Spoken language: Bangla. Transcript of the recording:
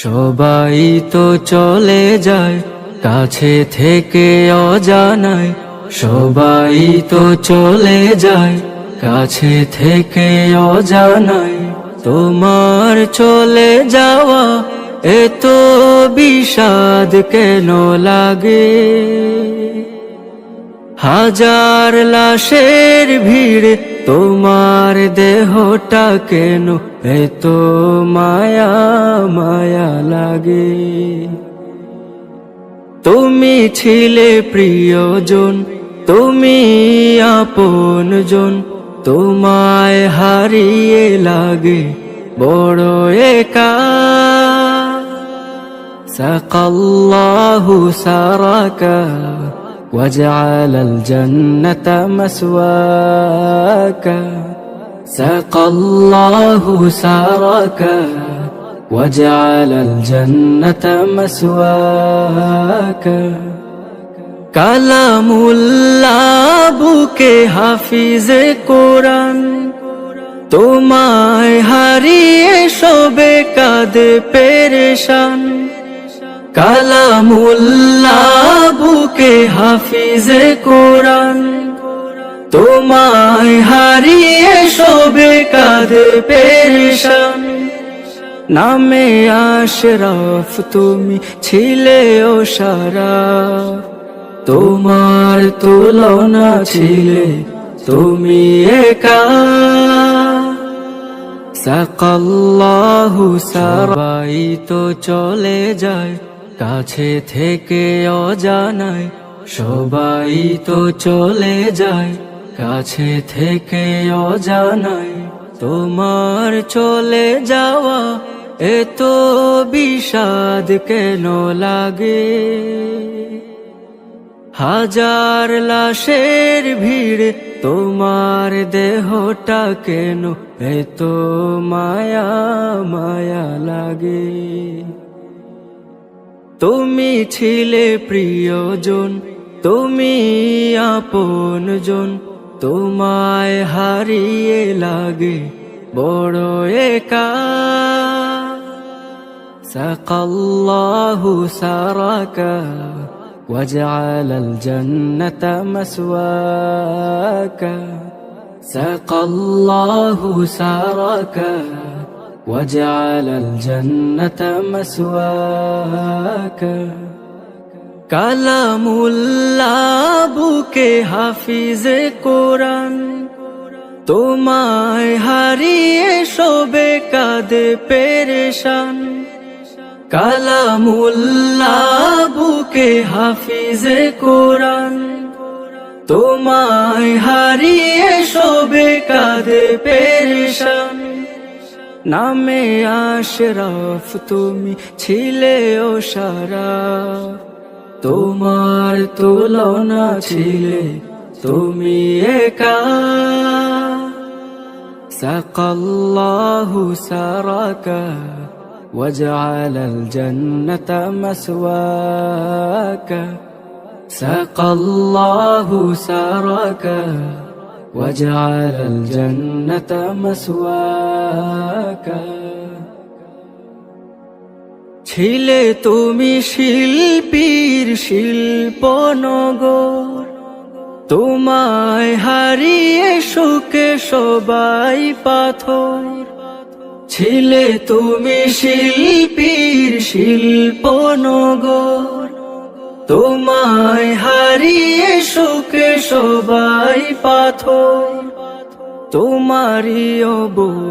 সবাই তো চলে যায় কাছে থেকে অজানায়, সবাই তো চলে যায় কাছে থেকে অজানায়। তোমার চলে যাওয়া এত বিষাদ কেন লাগে? হাজার লাশের ভিড় তোমার দেহটা কেন এত মায়া মায়া লাগে? তুমি ছিলে প্রিয়জন, তুমি আপনজন, তোমায় হারিয়ে লাগে বড় একা। সাকাল্লাহু সারাকা وجعل الجنة مسواك، سقى الله سارك وجعل الجنة مسواك। কালামুল্লাহ বুকে হাফিজে কোরআন, তোমায় হারিয়ে সবে কাঁদে পেরেশান। কালামুল্লাহ বুকে হাফিজে কোরআন, তোমায় হারিয়ে সবে কাঁদে পেরেশান। নামে আশরাফ তুমি ছিলে ও সারাফ, তোমার তুলনা ছিলে তুমি একা। সাকাল্লাহু সবাই তো চলে যায় কাছে থেকে অজানায়, সবাই তো চলে যায় কাছে থেকে অজানায়। তোমার চলে যাওয়া এত বিষাদ কেন লাগে? হাজার লাশের ভিড় তোমার দেহটা কেন এত মায়া মায়া লাগে? তুমি ছিলে প্রিয়জন, তুমি আপনজন, তোমায় হারিয়ে লাগে বড় একা। সাকাল্লাহু সারাকা وجعل الجنة مسواك، سقى الله سارك وجعل الجنة مسواك। কালামুল্লাহ বুকে হাফিজে কোরআন, তোমায় হারিয়ে সবে কাঁদে পেরেশান। কালামুল্লাহ বুকে হাফিজে কোরআন, তোমায় হারিয়ে সবে কাঁদে পেরেশান। নামে আশরাফ তুমি ছিলে ও সারাফ, তোমার তুলনা ছিলে তুমি একা। সাকাল্লাহু সারাকা وجعل الجنة مسواك، سقى الله سارك وجعل الجنة مسواك। ছিলে তুমি শিল্পীর শিল্পনগর, তোমায় হারিয়ে সুখে সবাই পাথর। ছিলে তুমি শিল্পীর শিল্পনগর, তোমায় হারিয়ে সুখে সবাই পাথর। তোমারই